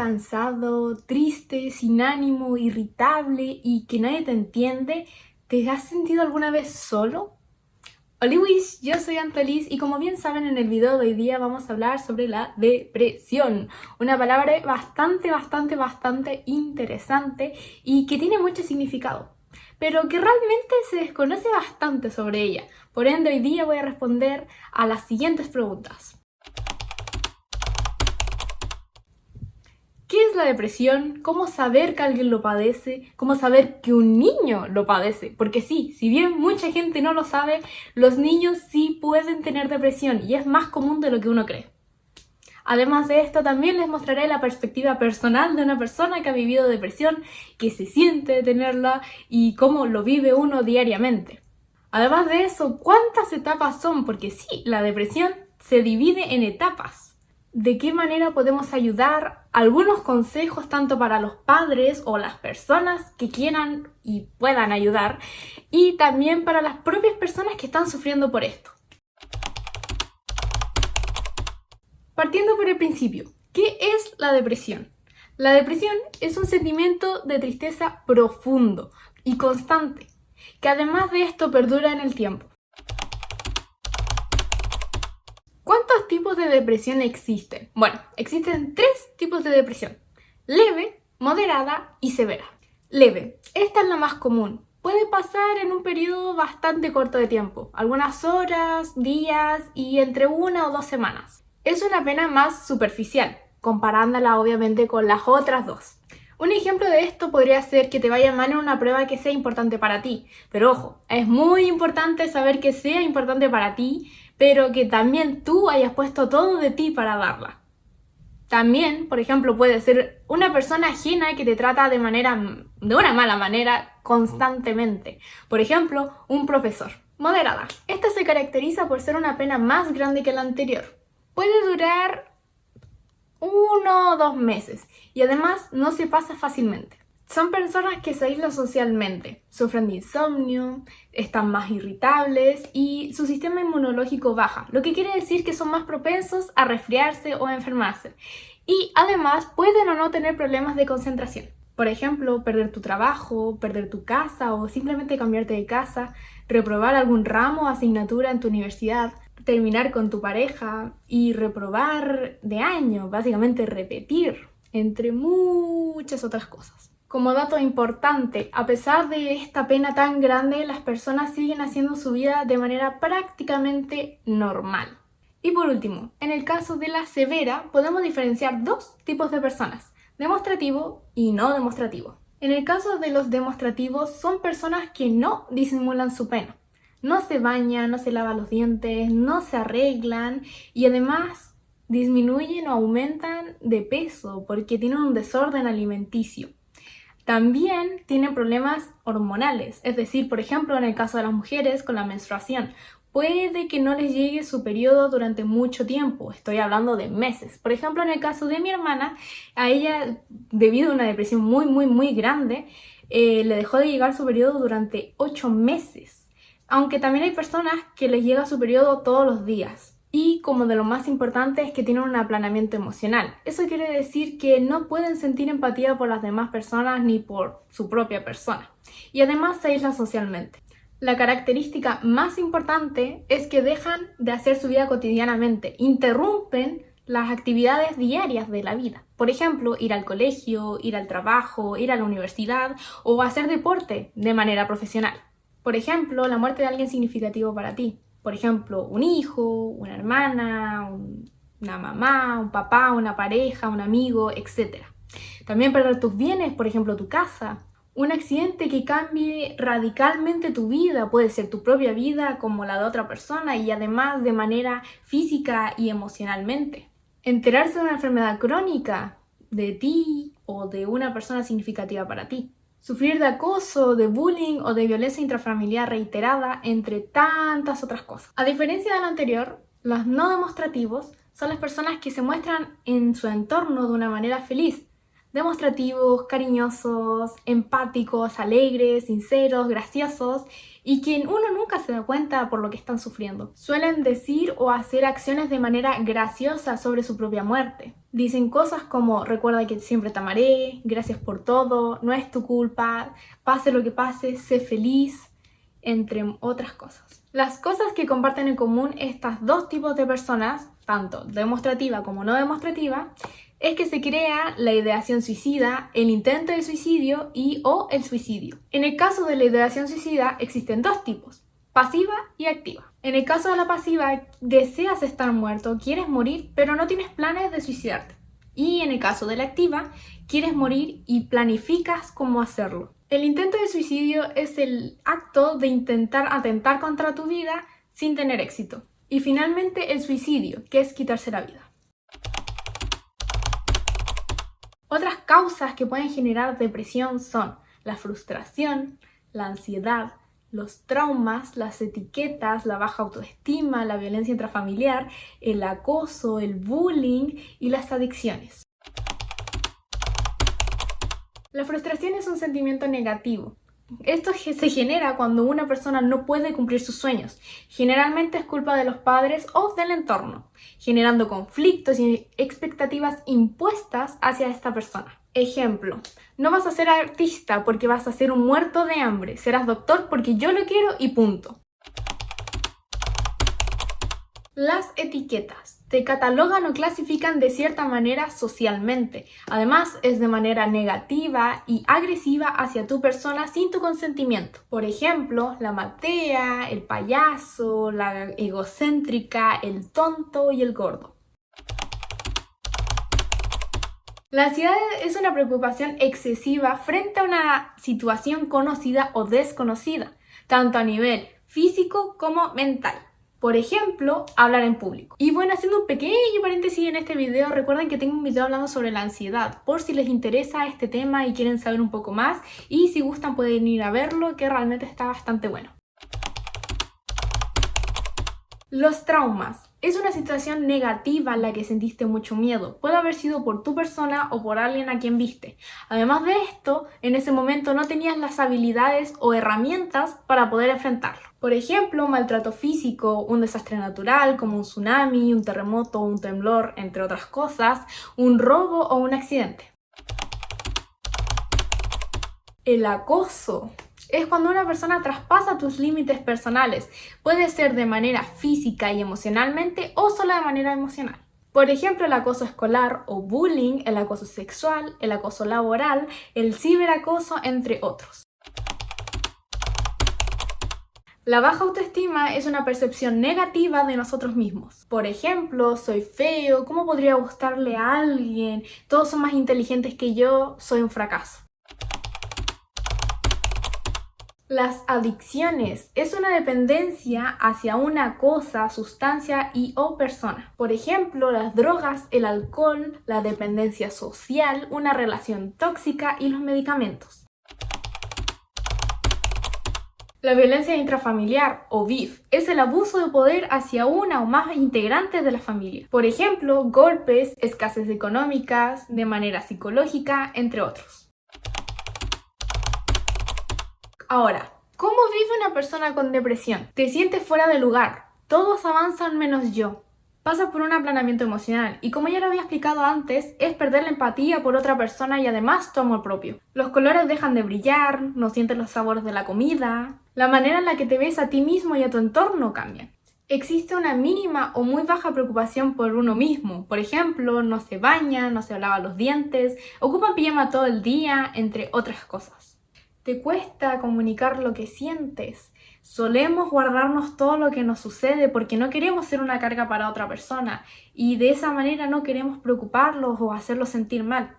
cansado, triste, sin ánimo, irritable y que nadie te entiende? ¿Te has sentido alguna vez solo? Oliwis, yo soy Antolis y como bien saben en el video de hoy día vamos a hablar sobre la depresión. Una palabra bastante interesante y que tiene mucho significado, pero que realmente se desconoce bastante sobre ella. Por ende hoy día voy a responder a las siguientes preguntas. ¿Qué es la depresión? ¿Cómo saber que alguien lo padece? ¿Cómo saber que un niño lo padece? Porque sí, si bien mucha gente no lo sabe, los niños sí pueden tener depresión y es más común de lo que uno cree. Además de esto, también les mostraré la perspectiva personal de una persona que ha vivido depresión, qué se siente tenerla y cómo lo vive uno diariamente. Además de eso, ¿cuántas etapas son? Porque sí, la depresión se divide en etapas. ¿De qué manera podemos ayudar? Algunos consejos tanto para los padres o las personas que quieran y puedan ayudar, y también para las propias personas que están sufriendo por esto. Partiendo por el principio, ¿qué es la depresión? La depresión es un sentimiento de tristeza profundo y constante, que además de esto perdura en el tiempo. ¿Cuántos tipos de depresión existen? Bueno, existen 3 tipos de depresión: leve, moderada y severa. Leve, esta es la más común. Puede pasar en un periodo bastante corto de tiempo, algunas horas, días y entre 1 o 2 semanas. Es una pena más superficial, comparándola obviamente con las otras 2. Un ejemplo de esto podría ser que te vaya mal en una prueba que sea importante para ti. Pero ojo, es muy importante saber que sea importante para ti, pero que también tú hayas puesto todo de ti para darla. También, por ejemplo, puede ser una persona ajena que te trata de una mala manera constantemente. Por ejemplo, un profesor. Moderada. Esta se caracteriza por ser una pena más grande que la anterior. Puede durar 1 o 2 meses y además no se pasa fácilmente. Son personas que se aíslan socialmente, sufren de insomnio, están más irritables y su sistema inmunológico baja, lo que quiere decir que son más propensos a resfriarse o a enfermarse. Y además pueden o no tener problemas de concentración. Por ejemplo, perder tu trabajo, perder tu casa o simplemente cambiarte de casa, reprobar algún ramo o asignatura en tu universidad, terminar con tu pareja y reprobar de año, básicamente repetir, entre muchas otras cosas. Como dato importante, a pesar de esta pena tan grande, las personas siguen haciendo su vida de manera prácticamente normal. Y por último, en el caso de la severa, podemos diferenciar 2 tipos de personas: demostrativo y no demostrativo. En el caso de los demostrativos, son personas que no disimulan su pena. No se bañan, no se lavan los dientes, no se arreglan y además disminuyen o aumentan de peso porque tienen un desorden alimenticio. También tienen problemas hormonales, es decir, por ejemplo, en el caso de las mujeres con la menstruación, puede que no les llegue su periodo durante mucho tiempo, estoy hablando de meses. Por ejemplo, en el caso de mi hermana, a ella, debido a una depresión muy grande, le dejó de llegar su periodo durante 8 meses. Aunque también hay personas que les llega su periodo todos los días. Y como de lo más importante es que tienen un aplanamiento emocional. Eso quiere decir que no pueden sentir empatía por las demás personas ni por su propia persona. Y además se aíslan socialmente. La característica más importante es que dejan de hacer su vida cotidianamente, interrumpen las actividades diarias de la vida. Por ejemplo, ir al colegio, ir al trabajo, ir a la universidad o hacer deporte de manera profesional. Por ejemplo, la muerte de alguien significativo para ti. Por ejemplo, un hijo, una hermana, una mamá, un papá, una pareja, un amigo, etc. También perder tus bienes, por ejemplo, tu casa. Un accidente que cambie radicalmente tu vida, puede ser tu propia vida como la de otra persona y además de manera física y emocionalmente. Enterarse de una enfermedad crónica de ti o de una persona significativa para ti. Sufrir de acoso, de bullying o de violencia intrafamiliar reiterada, entre tantas otras cosas. A diferencia de lo anterior, los no demostrativos son las personas que se muestran en su entorno de una manera feliz, demostrativos, cariñosos, empáticos, alegres, sinceros, graciosos y que uno nunca se da cuenta por lo que están sufriendo. Suelen decir o hacer acciones de manera graciosa sobre su propia muerte. Dicen cosas como recuerda que siempre te amaré, gracias por todo, no es tu culpa, pase lo que pase, sé feliz, entre otras cosas. Las cosas que comparten en común estos dos tipos de personas, tanto demostrativa como no demostrativa, es que se crea la ideación suicida, el intento de suicidio o el suicidio. En el caso de la ideación suicida existen dos tipos, pasiva y activa. En el caso de la pasiva, deseas estar muerto, quieres morir, pero no tienes planes de suicidarte. Y en el caso de la activa, quieres morir y planificas cómo hacerlo. El intento de suicidio es el acto de intentar atentar contra tu vida sin tener éxito. Y finalmente el suicidio, que es quitarse la vida. Otras causas que pueden generar depresión son la frustración, la ansiedad, los traumas, las etiquetas, la baja autoestima, la violencia intrafamiliar, el acoso, el bullying y las adicciones. La frustración es un sentimiento negativo. Esto se genera cuando una persona no puede cumplir sus sueños. Generalmente es culpa de los padres o del entorno, generando conflictos y expectativas impuestas hacia esta persona. Ejemplo, no vas a ser artista porque vas a ser un muerto de hambre, serás doctor porque yo lo quiero y punto. Las etiquetas te catalogan o clasifican de cierta manera socialmente. Además, es de manera negativa y agresiva hacia tu persona sin tu consentimiento. Por ejemplo, la matea, el payaso, la egocéntrica, el tonto y el gordo. La ansiedad es una preocupación excesiva frente a una situación conocida o desconocida, tanto a nivel físico como mental. Por ejemplo, hablar en público. Y bueno, haciendo un pequeño paréntesis en este video, recuerden que tengo un video hablando sobre la ansiedad, por si les interesa este tema y quieren saber un poco más, y si gustan pueden ir a verlo, que realmente está bastante bueno. Los traumas. Es una situación negativa en la que sentiste mucho miedo. Puede haber sido por tu persona o por alguien a quien viste. Además de esto, en ese momento no tenías las habilidades o herramientas para poder enfrentarlo. Por ejemplo, maltrato físico, un desastre natural como un tsunami, un terremoto, un temblor, entre otras cosas, un robo o un accidente. El acoso. Es cuando una persona traspasa tus límites personales. Puede ser de manera física y emocionalmente o solo de manera emocional. Por ejemplo, el acoso escolar o bullying, el acoso sexual, el acoso laboral, el ciberacoso, entre otros. La baja autoestima es una percepción negativa de nosotros mismos. Por ejemplo, soy feo, ¿cómo podría gustarle a alguien? Todos son más inteligentes que yo, soy un fracaso. Las adicciones es una dependencia hacia una cosa, sustancia o persona. Por ejemplo, las drogas, el alcohol, la dependencia social, una relación tóxica y los medicamentos. La violencia intrafamiliar o VIF es el abuso de poder hacia una o más integrantes de la familia. Por ejemplo, golpes, escasez económicas, de manera psicológica, entre otros. Ahora, ¿cómo vive una persona con depresión? Te sientes fuera de lugar, todos avanzan menos yo. Pasas por un aplanamiento emocional y como ya lo había explicado antes, es perder la empatía por otra persona y además tu amor propio. Los colores dejan de brillar, no sientes los sabores de la comida, la manera en la que te ves a ti mismo y a tu entorno cambia. Existe una mínima o muy baja preocupación por uno mismo. Por ejemplo, no se baña, no se lava los dientes, ocupa pijama todo el día, entre otras cosas. Te cuesta comunicar lo que sientes. Solemos guardarnos todo lo que nos sucede porque no queremos ser una carga para otra persona y de esa manera no queremos preocuparlos o hacerlos sentir mal.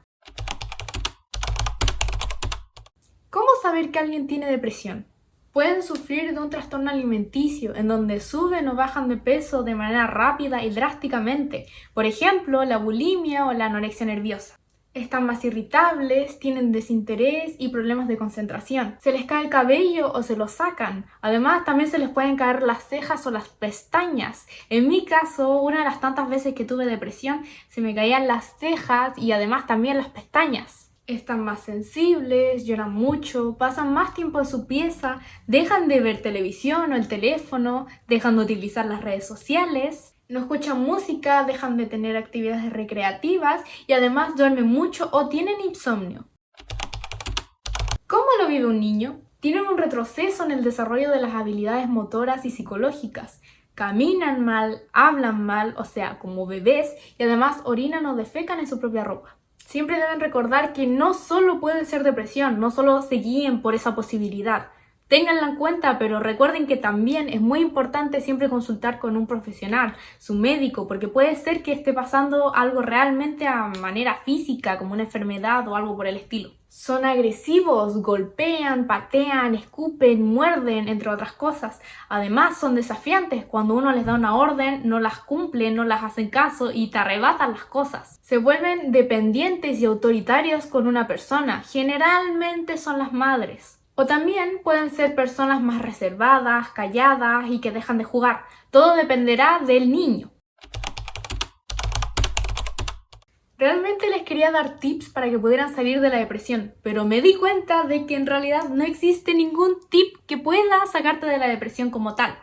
¿Cómo saber que alguien tiene depresión? Pueden sufrir de un trastorno alimenticio en donde suben o bajan de peso de manera rápida y drásticamente. Por ejemplo, la bulimia o la anorexia nerviosa. Están más irritables, tienen desinterés y problemas de concentración. Se les cae el cabello o se lo sacan. Además, también se les pueden caer las cejas o las pestañas. En mi caso, una de las tantas veces que tuve depresión, se me caían las cejas y además también las pestañas. Están más sensibles, lloran mucho, pasan más tiempo en su pieza, dejan de ver televisión o el teléfono, dejan de utilizar las redes sociales, no escuchan música, dejan de tener actividades recreativas y además duermen mucho o tienen insomnio. ¿Cómo lo vive un niño? Tienen un retroceso en el desarrollo de las habilidades motoras y psicológicas. Caminan mal, hablan mal, o sea, como bebés, y además orinan o defecan en su propia ropa. Siempre deben recordar que no solo puede ser depresión, no solo se guíen por esa posibilidad. Ténganla en cuenta, pero recuerden que también es muy importante siempre consultar con un profesional, su médico, porque puede ser que esté pasando algo realmente a manera física, como una enfermedad o algo por el estilo. Son agresivos, golpean, patean, escupen, muerden, entre otras cosas. Además, son desafiantes. Cuando uno les da una orden, no las cumplen, no las hacen caso y te arrebatan las cosas. Se vuelven dependientes y autoritarios con una persona. Generalmente son las madres. O también pueden ser personas más reservadas, calladas y que dejan de jugar. Todo dependerá del niño. Realmente les quería dar tips para que pudieran salir de la depresión, pero me di cuenta de que en realidad no existe ningún tip que pueda sacarte de la depresión como tal.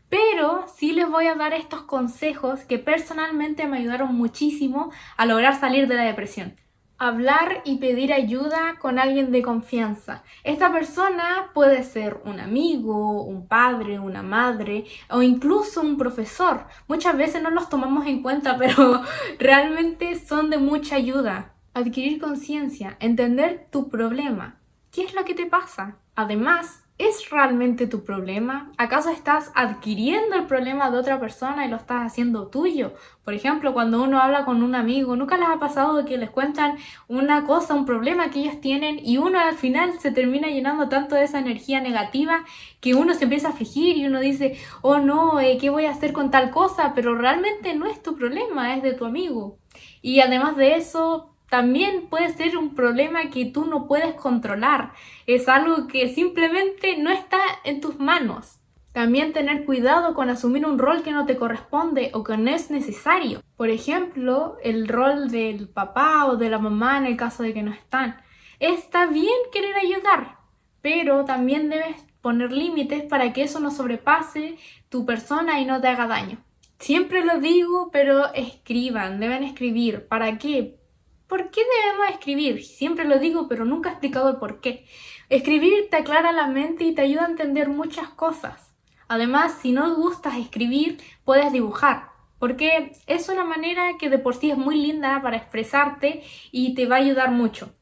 Pero sí les voy a dar estos consejos que personalmente me ayudaron muchísimo a lograr salir de la depresión. Hablar y pedir ayuda con alguien de confianza. Esta persona puede ser un amigo, un padre, una madre o incluso un profesor. Muchas veces no los tomamos en cuenta, pero realmente son de mucha ayuda. Adquirir conciencia, entender tu problema. ¿Qué es lo que te pasa? Además, ¿es realmente tu problema? ¿Acaso estás adquiriendo el problema de otra persona y lo estás haciendo tuyo? Por ejemplo, cuando uno habla con un amigo, ¿nunca les ha pasado que les cuentan una cosa, un problema que ellos tienen y uno al final se termina llenando tanto de esa energía negativa que uno se empieza a afligir y uno dice, oh no, ¿qué voy a hacer con tal cosa? Pero realmente no es tu problema, es de tu amigo. Y además de eso, también puede ser un problema que tú no puedes controlar. Es algo que simplemente no está en tus manos. También tener cuidado con asumir un rol que no te corresponde o que no es necesario. Por ejemplo, el rol del papá o de la mamá en el caso de que no están. Está bien querer ayudar, pero también debes poner límites para que eso no sobrepase tu persona y no te haga daño. Siempre lo digo, pero escriban, deben escribir. ¿Para qué? ¿Por qué debemos escribir? Siempre lo digo, pero nunca he explicado el por qué. Escribir te aclara la mente y te ayuda a entender muchas cosas. Además, si no gustas escribir, puedes dibujar, porque es una manera que de por sí es muy linda para expresarte y te va a ayudar mucho.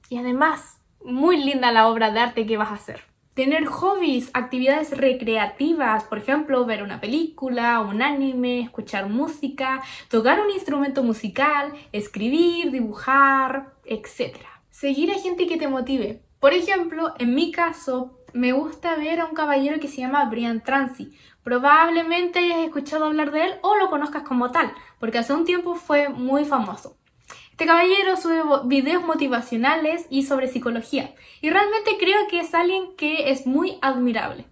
Y además, muy linda la obra de arte que vas a hacer. Tener hobbies, actividades recreativas, por ejemplo, ver una película, un anime, escuchar música, tocar un instrumento musical, escribir, dibujar, etc. Seguir a gente que te motive. Por ejemplo, en mi caso, me gusta ver a un caballero que se llama Brian Tracy. Probablemente hayas escuchado hablar de él o lo conozcas como tal, porque hace un tiempo fue muy famoso. Este caballero sube videos motivacionales y sobre psicología y realmente creo que es alguien que es muy admirable.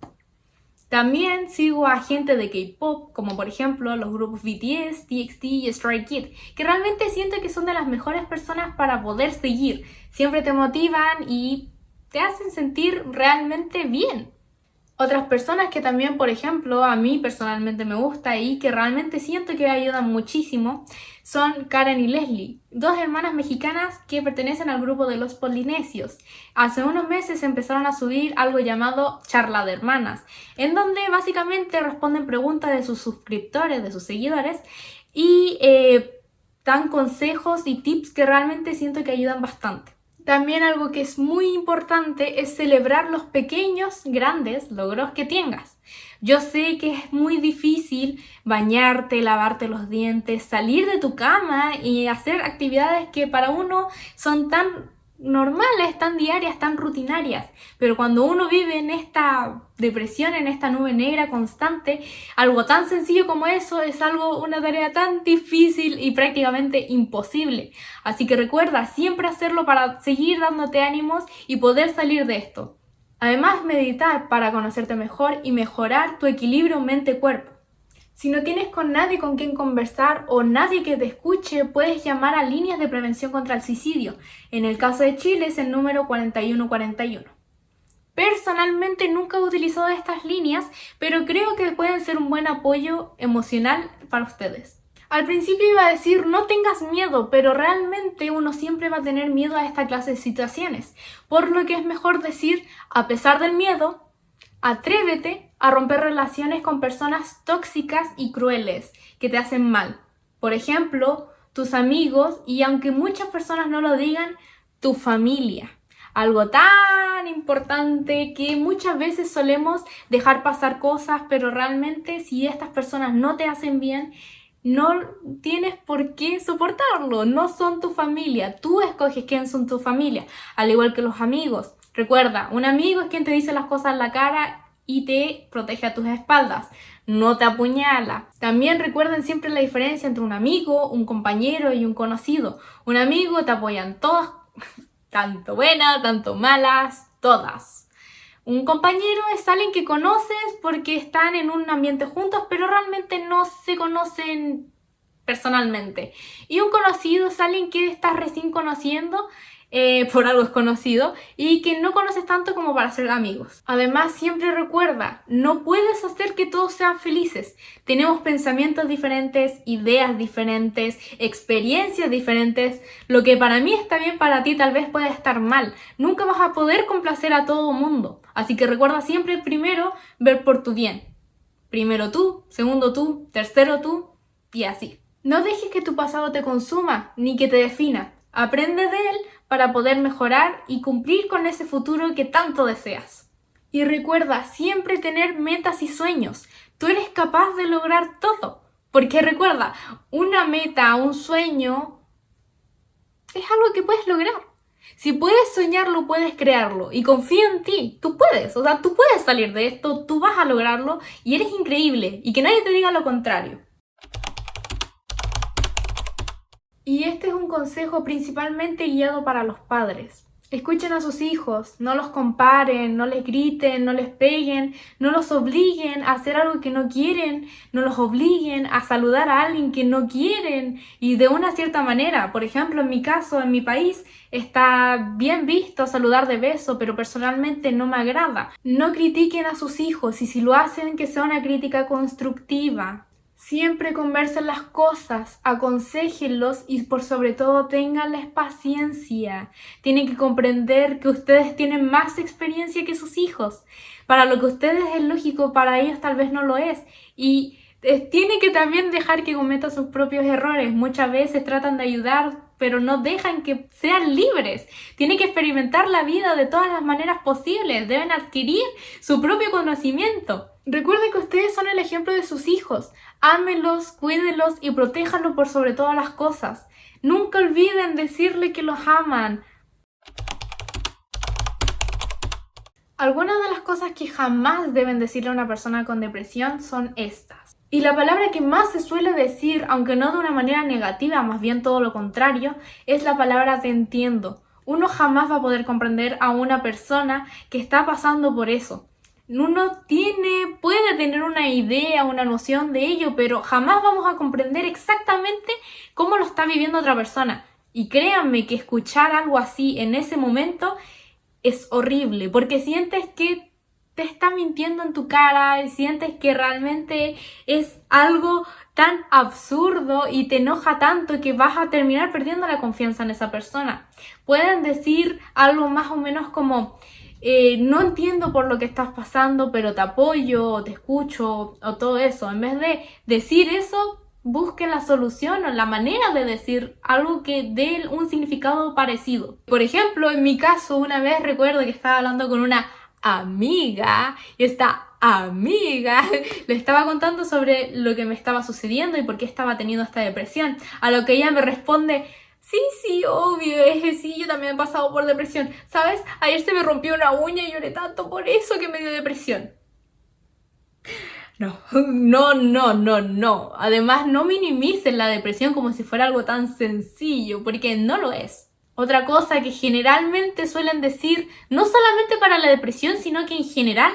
También sigo a gente de K-pop, como por ejemplo los grupos BTS, TXT y Stray Kids, que realmente siento que son de las mejores personas para poder seguir. Siempre te motivan y te hacen sentir realmente bien. Otras personas que también, por ejemplo, a mí personalmente me gusta y que realmente siento que ayudan muchísimo son Karen y Leslie, dos hermanas mexicanas que pertenecen al grupo de los Polinesios. Hace unos meses empezaron a subir algo llamado Charla de Hermanas, en donde básicamente responden preguntas de sus suscriptores, de sus seguidores y dan consejos y tips que realmente siento que ayudan bastante. También algo que es muy importante es celebrar los pequeños, grandes logros que tengas. Yo sé que es muy difícil bañarte, lavarte los dientes, salir de tu cama y hacer actividades que para uno son tan normales, tan diarias, tan rutinarias. Pero cuando uno vive en esta depresión, en esta nube negra constante, algo tan sencillo como eso es una tarea tan difícil y prácticamente imposible. Así que recuerda siempre hacerlo para seguir dándote ánimos y poder salir de esto. Además, meditar para conocerte mejor y mejorar tu equilibrio mente-cuerpo. Si no tienes con nadie con quien conversar o nadie que te escuche, puedes llamar a líneas de prevención contra el suicidio. En el caso de Chile es el número 4141. Personalmente nunca he utilizado estas líneas, pero creo que pueden ser un buen apoyo emocional para ustedes. Al principio iba a decir no tengas miedo, pero realmente uno siempre va a tener miedo a esta clase de situaciones, por lo que es mejor decir, a pesar del miedo, atrévete a romper relaciones con personas tóxicas y crueles que te hacen mal. Por ejemplo, tus amigos y aunque muchas personas no lo digan, tu familia. Algo tan importante que muchas veces solemos dejar pasar cosas, pero realmente si estas personas no te hacen bien, no tienes por qué soportarlo. No son tu familia. Tú escoges quién son tu familia, al igual que los amigos. Recuerda, un amigo es quien te dice las cosas en la cara y te protege a tus espaldas, no te apuñala. También recuerden siempre la diferencia entre un amigo, un compañero y un conocido. Un amigo te apoya en todas, tanto buenas, tanto malas, todas. Un compañero es alguien que conoces porque están en un ambiente juntos, pero realmente no se conocen personalmente. Y un conocido es alguien que estás recién conociendo, por algo es conocido, y que no conoces tanto como para ser amigos. Además, siempre recuerda, no puedes hacer que todos sean felices. Tenemos pensamientos diferentes, ideas diferentes, experiencias diferentes. Lo que para mí está bien, para ti tal vez pueda estar mal. Nunca vas a poder complacer a todo mundo. Así que recuerda siempre primero ver por tu bien. Primero tú, segundo tú, tercero tú, y así. No dejes que tu pasado te consuma, ni que te defina. Aprende de él para poder mejorar y cumplir con ese futuro que tanto deseas. Y recuerda siempre tener metas y sueños. Tú eres capaz de lograr todo. Porque recuerda, una meta, un sueño, es algo que puedes lograr. Si puedes soñarlo, puedes crearlo. Y confía en ti. Tú puedes. O sea, tú puedes salir de esto, tú vas a lograrlo y eres increíble. Y que nadie te diga lo contrario. Y este es un consejo principalmente guiado para los padres. Escuchen a sus hijos, no los comparen, no les griten, no les peguen, no los obliguen a hacer algo que no quieren, no los obliguen a saludar a alguien que no quieren y de una cierta manera. Por ejemplo, en mi caso, en mi país, está bien visto saludar de beso, pero personalmente no me agrada. No critiquen a sus hijos y si lo hacen, que sea una crítica constructiva. Siempre conversen las cosas, aconséjenlos y por sobre todo ténganles paciencia. Tienen que comprender que ustedes tienen más experiencia que sus hijos. Para lo que ustedes es lógico, para ellos tal vez no lo es. Y tienen que también dejar que cometan sus propios errores. Muchas veces tratan de ayudar, pero no dejan que sean libres. Tienen que experimentar la vida de todas las maneras posibles. Deben adquirir su propio conocimiento. Recuerden que ustedes son el ejemplo de sus hijos. Ámenlos, cuídenlos y protéjanlos por sobre todas las cosas. Nunca olviden decirle que los aman. Algunas de las cosas que jamás deben decirle a una persona con depresión son estas. Y la palabra que más se suele decir, aunque no de una manera negativa, más bien todo lo contrario, es la palabra te entiendo. Uno jamás va a poder comprender a una persona que está pasando por eso. Uno puede tener una idea, una noción de ello, pero jamás vamos a comprender exactamente cómo lo está viviendo otra persona. Y créanme que escuchar algo así en ese momento es horrible, porque sientes que te está mintiendo en tu cara, sientes que realmente es algo tan absurdo y te enoja tanto que vas a terminar perdiendo la confianza en esa persona. Pueden decir algo más o menos como no entiendo por lo que estás pasando, pero te apoyo, o te escucho, o todo eso. En vez de decir eso, busquen la solución o la manera de decir algo que dé un significado parecido. Por ejemplo, en mi caso, una vez recuerdo que estaba hablando con una amiga y esta amiga le estaba contando sobre lo que me estaba sucediendo y por qué estaba teniendo esta depresión. A lo que ella me responde: sí, obvio, sí, yo también he pasado por depresión. ¿Sabes? Ayer se me rompió una uña y lloré tanto por eso que me dio depresión. No. Además, no minimicen la depresión como si fuera algo tan sencillo, porque no lo es. Otra cosa que generalmente suelen decir, no solamente para la depresión, sino que en general,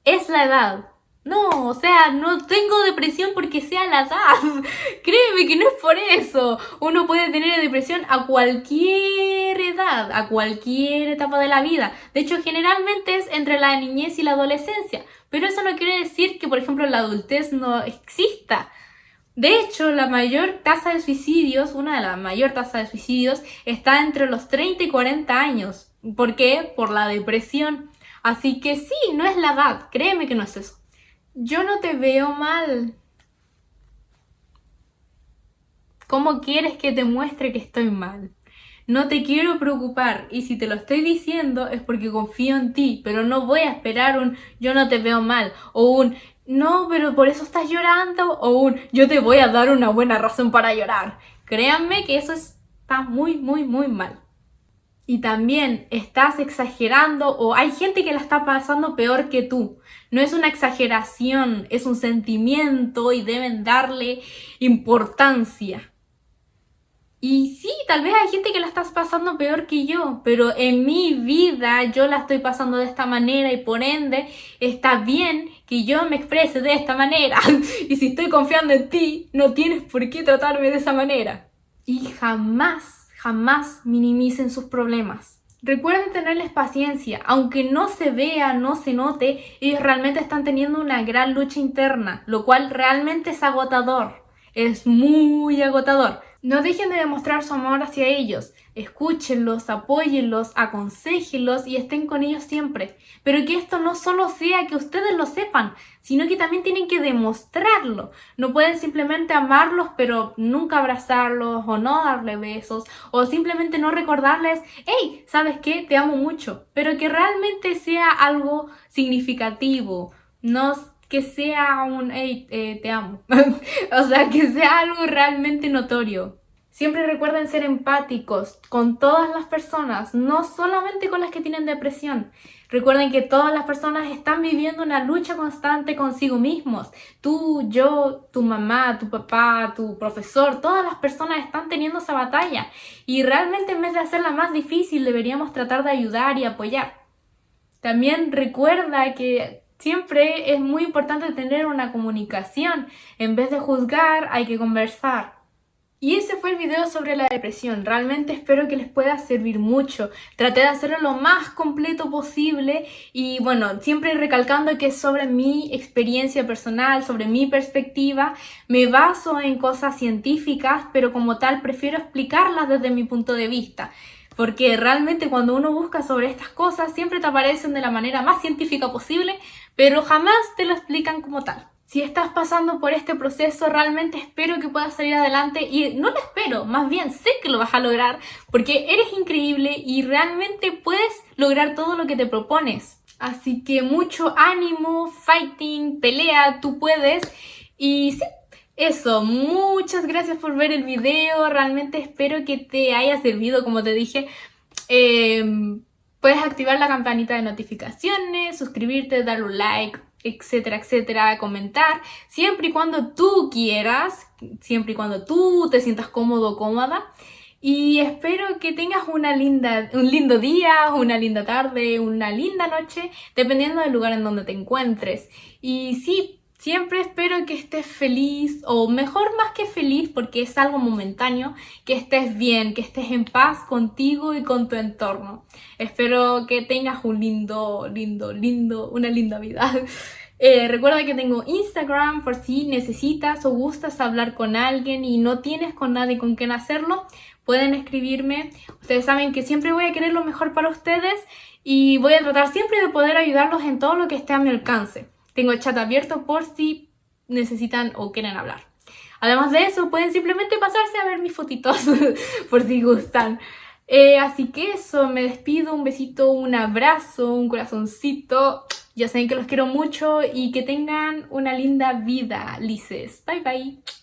es la edad. No, o sea, no tengo depresión porque sea la edad. Créeme que no es por eso. Uno puede tener depresión a cualquier edad, a cualquier etapa de la vida. De hecho, generalmente es entre la niñez y la adolescencia. Pero eso no quiere decir que, por ejemplo, la adultez no exista. De hecho, la mayor tasa de suicidios, una de las mayores tasas de suicidios, está entre los 30 y 40 años. ¿Por qué? Por la depresión. Así que sí, no es la edad. Créeme que no es eso. Yo no te veo mal. ¿Cómo quieres que te muestre que estoy mal? No te quiero preocupar y si te lo estoy diciendo es porque confío en ti, pero no voy a esperar un yo no te veo mal o un no, pero por eso estás llorando o un yo te voy a dar una buena razón para llorar. Créanme que eso está muy, muy, muy mal. Y también estás exagerando o hay gente que la está pasando peor que tú. No es una exageración, es un sentimiento y deben darle importancia. Y sí, tal vez hay gente que la está pasando peor que yo, pero en mi vida yo la estoy pasando de esta manera y por ende está bien que yo me exprese de esta manera. Y si estoy confiando en ti, no tienes por qué tratarme de esa manera. Y jamás, jamás minimicen sus problemas. Recuerden tenerles paciencia, aunque no se vea, no se note, ellos realmente están teniendo una gran lucha interna, lo cual realmente es agotador, es muy agotador. No dejen de demostrar su amor hacia ellos, escúchenlos, apóyenlos, aconséjenlos y estén con ellos siempre. Pero que esto no solo sea que ustedes lo sepan, sino que también tienen que demostrarlo. No pueden simplemente amarlos pero nunca abrazarlos o no darle besos o simplemente no recordarles, hey, ¿sabes qué? Te amo mucho. Pero que realmente sea algo significativo, no que sea un, hey, te amo. O sea, que sea algo realmente notorio. Siempre recuerden ser empáticos con todas las personas, no solamente con las que tienen depresión. Recuerden que todas las personas están viviendo una lucha constante consigo mismos. Tú, yo, tu mamá, tu papá, tu profesor, todas las personas están teniendo esa batalla. Y realmente en vez de hacerla más difícil, deberíamos tratar de ayudar y apoyar. También recuerda que siempre es muy importante tener una comunicación. En vez de juzgar, hay que conversar. Y ese fue el video sobre la depresión. Realmente espero que les pueda servir mucho. Traté de hacerlo lo más completo posible y bueno, siempre recalcando que es sobre mi experiencia personal, sobre mi perspectiva. Me baso en cosas científicas, pero como tal prefiero explicarlas desde mi punto de vista. Porque realmente cuando uno busca sobre estas cosas siempre te aparecen de la manera más científica posible, pero jamás te lo explican como tal. Si estás pasando por este proceso, realmente espero que puedas salir adelante y no lo espero, más bien sé que lo vas a lograr porque eres increíble y realmente puedes lograr todo lo que te propones. Así que mucho ánimo, fighting, pelea, tú puedes y sí. Eso, muchas gracias por ver el video, realmente espero que te haya servido, como te dije. Puedes activar la campanita de notificaciones, suscribirte, darle un like, etcétera, etcétera, comentar, siempre y cuando tú quieras, siempre y cuando tú te sientas cómodo o cómoda. Y espero que tengas un lindo día, una linda tarde, una linda noche, dependiendo del lugar en donde te encuentres. Y sí, siempre espero que estés feliz, o mejor más que feliz, porque es algo momentáneo, que estés bien, que estés en paz contigo y con tu entorno. Espero que tengas una linda vida. Recuerda que tengo Instagram por si necesitas o gustas hablar con alguien y no tienes con nadie con quien hacerlo. Pueden escribirme. Ustedes saben que siempre voy a querer lo mejor para ustedes y voy a tratar siempre de poder ayudarlos en todo lo que esté a mi alcance. Tengo el chat abierto por si necesitan o quieren hablar. Además de eso, pueden simplemente pasarse a ver mis fotitos por si gustan. Así que eso, me despido. Un besito, un abrazo, un corazoncito. Ya saben que los quiero mucho y que tengan una linda vida, Lices. Bye bye.